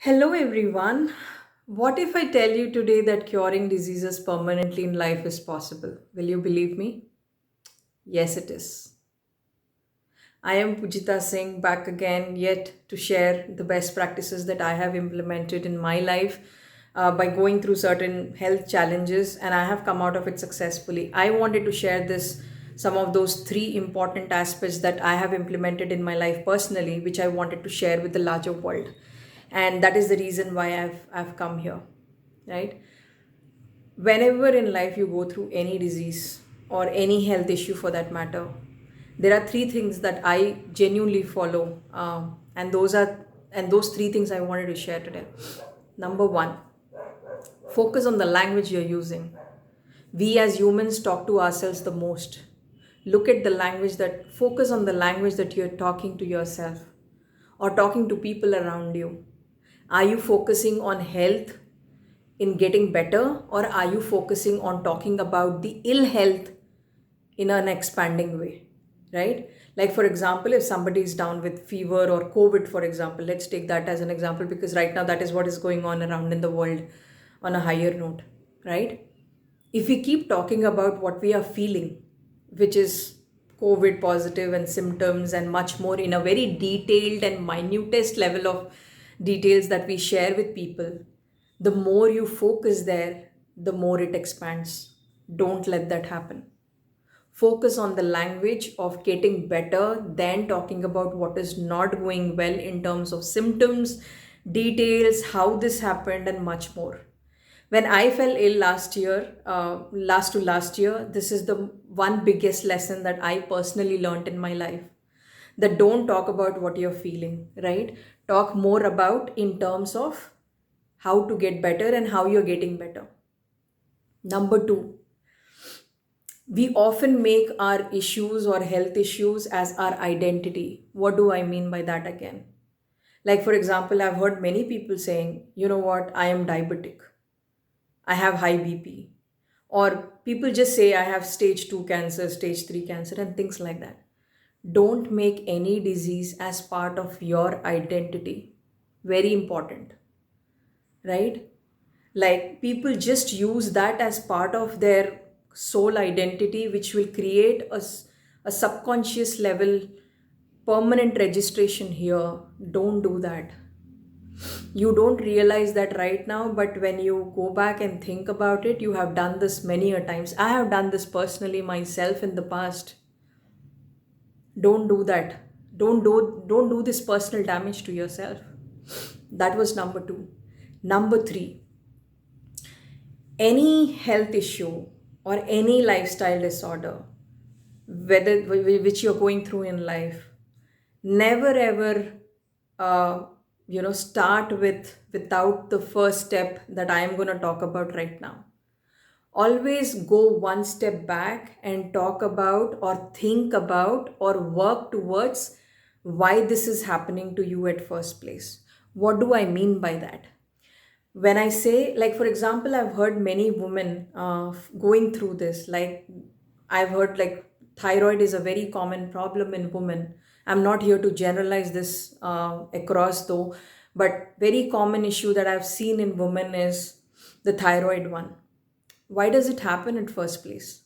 Hello, everyone. What if I tell you today that curing diseases permanently in life is possible? Will you believe me? Yes, it is. I am Pujita Singh back again, yet to share the best practices that I have implemented in my life by going through certain health challenges, and I have come out of it successfully. I wanted to share some of those three important aspects that I have implemented in my life personally, which I wanted to share with the larger world. And that is the reason why I've come here, right? Whenever in life you go through any disease or any health issue for that matter, there are three things that I genuinely follow, and those three things I wanted to share today. Number one, focus on the language you're using. We as humans talk to ourselves the most. Look at the language that focus on the language that you're talking to yourself or talking to people around you. Are you focusing on health in getting better, or are you focusing on talking about the ill health in an expanding way, right? Like, for example, if somebody is down with fever or COVID, for example, let's take that as an example because right now that is what is going on around in the world on a higher note, right? If we keep talking about what we are feeling, which is COVID positive and symptoms and much more in a very detailed and minutest level of details that we share with people, the more you focus there, the more it expands. Don't let that happen. Focus on the language of getting better than talking about what is not going well in terms of symptoms, details, how this happened, and much more. When I fell ill last year, last year, this is the one biggest lesson that I personally learned in my life. That don't talk about what you're feeling, right? Talk more about in terms of how to get better and how you're getting better. Number two, we often make our issues or health issues as our identity. What do I mean by that again? Like, for example, I've heard many people saying, you know what, I am diabetic, I have high BP. Or people just say, I have stage 2 cancer, stage 3 cancer, and things like that. Don't make any disease as part of your identity. Very important, right? Like people just use that as part of their soul identity, which will create a subconscious level permanent registration here. Don't do that. You don't realize that right now, but when you go back and think about it, you have done this many a times. I have done this personally myself in the past. Don't do that. Don't do this personal damage to yourself. That was number 2. Number 3, any health issue or any lifestyle disorder, whether which you're going through in life, never ever uh, start without the first step that I am going to talk about right now. Always go one step back and talk about or think about or work towards why this is happening to you at first place. What do I mean by that? When I say, like, for example, I've heard many women going through this. Like, I've heard, like, thyroid is a very common problem in women. I'm not here to generalize this across, though, but very common issue that I've seen in women is the thyroid one. Why does it happen at first place?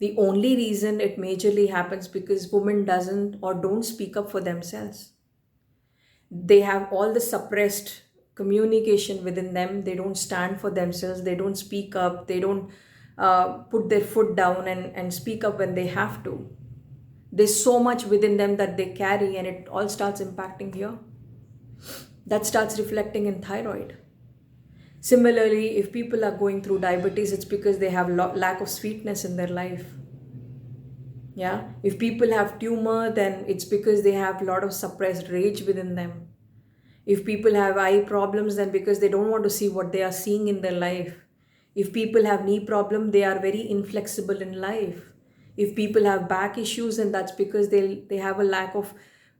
The only reason it majorly happens because women doesn't or don't speak up for themselves. They have all the suppressed communication within them. They don't stand for themselves, they don't speak up, they don't put their foot down and speak up when they have to. There's so much within them that they carry, and it all starts impacting here. That starts reflecting in thyroid. Similarly, if people are going through diabetes, it's because they have lack of sweetness in their life. Yeah, if people have tumor, then it's because they have a lot of suppressed rage within them. If people have eye problems, then because they don't want to see what they are seeing in their life. If people have knee problem, they are very inflexible in life. If people have back issues, then that's because they have a lack of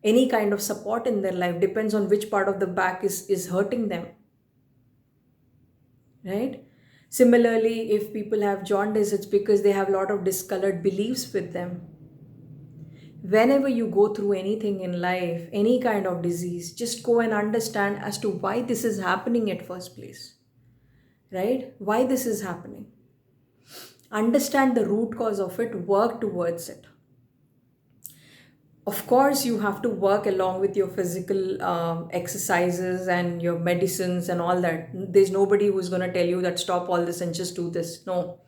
any kind of support in their life. Depends on which part of the back is hurting them, right? Similarly, if people have jaundice, it's because they have a lot of discolored beliefs with them. Whenever you go through anything in life, any kind of disease, just go and understand as to why this is happening at first place, right? Why this is happening. Understand the root cause of it, work towards it. Of course, you have to work along with your physical exercises and your medicines and all that. There's nobody who's going to tell you that stop all this and just do this. No,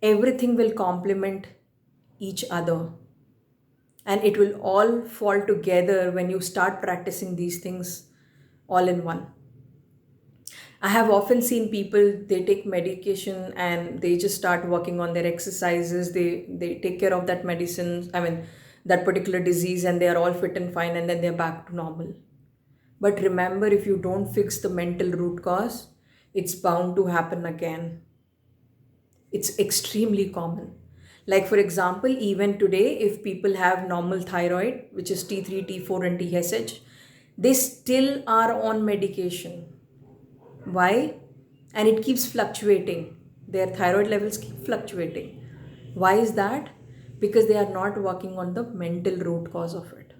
everything will complement each other, and it will all fall together when you start practicing these things all in one. I have often seen people, they take medication and they just start working on their exercises. They take care of that medicine, I mean, that particular disease, and they are all fit and fine, and then they're back to normal. But remember, if you don't fix the mental root cause, it's bound to happen again. It's extremely common. Like, for example, even today, if people have normal thyroid, which is T3, T4, and TSH, they still are on medication. Why? And it keeps fluctuating. Their thyroid levels keep fluctuating. Why is that? Because they are not working on the mental root cause of it.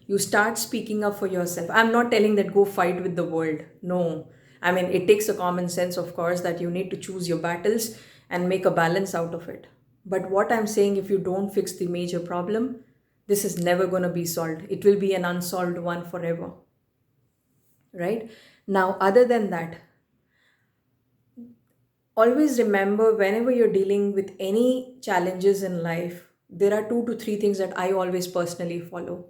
You start speaking up for yourself. I'm not telling that go fight with the world. No. I mean, it takes a common sense, of course, that you need to choose your battles and make a balance out of it. But what I'm saying, if you don't fix the major problem, this is never going to be solved. It will be an unsolved one forever. Right? Now, other than that, always remember whenever you're dealing with any challenges in life, there are 2 to 3 things that I always personally follow.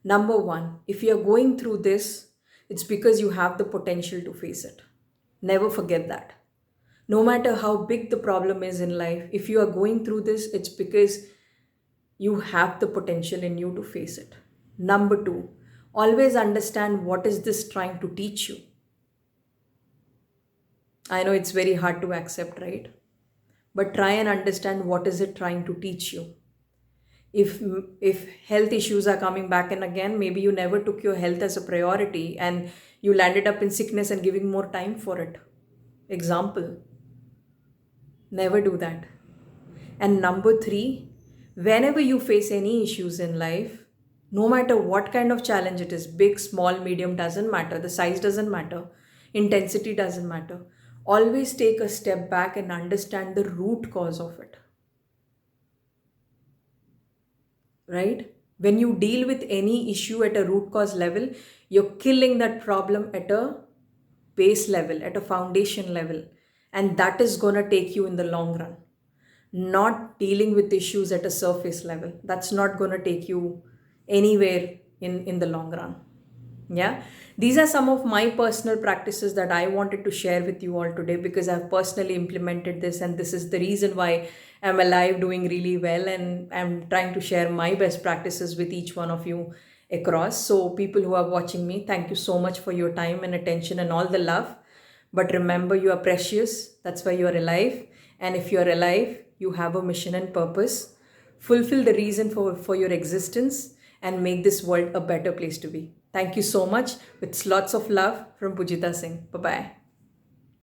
Number one, if you're going through this, it's because you have the potential to face it. Never forget that. No matter how big the problem is in life, if you are going through this, it's because you have the potential in you to face it. Number two, always understand what is this trying to teach you. I know it's very hard to accept, right? But try and understand what is it trying to teach you. If health issues are coming back and again, maybe you never took your health as a priority and you landed up in sickness and giving more time for it. Example, never do that. And number three, whenever you face any issues in life, no matter what kind of challenge it is, big, small, medium, doesn't matter, the size doesn't matter, intensity doesn't matter, always take a step back and understand the root cause of it. Right? When you deal with any issue at a root cause level, you're killing that problem at a base level, at a foundation level. And that is going to take you in the long run. Not dealing with issues at a surface level. That's not going to take you anywhere in the long run. Yeah, these are some of my personal practices that I wanted to share with you all today because I've personally implemented this, and this is the reason why I'm alive, doing really well, and I'm trying to share my best practices with each one of you across. So, people who are watching me, thank you so much for your time and attention and all the love. But remember, you are precious. That's why you are alive. And if you're alive, you have a mission and purpose. Fulfill the reason for your existence and make this world a better place to be. Thank you so much. With lots of love from Pujita Singh. Bye-bye.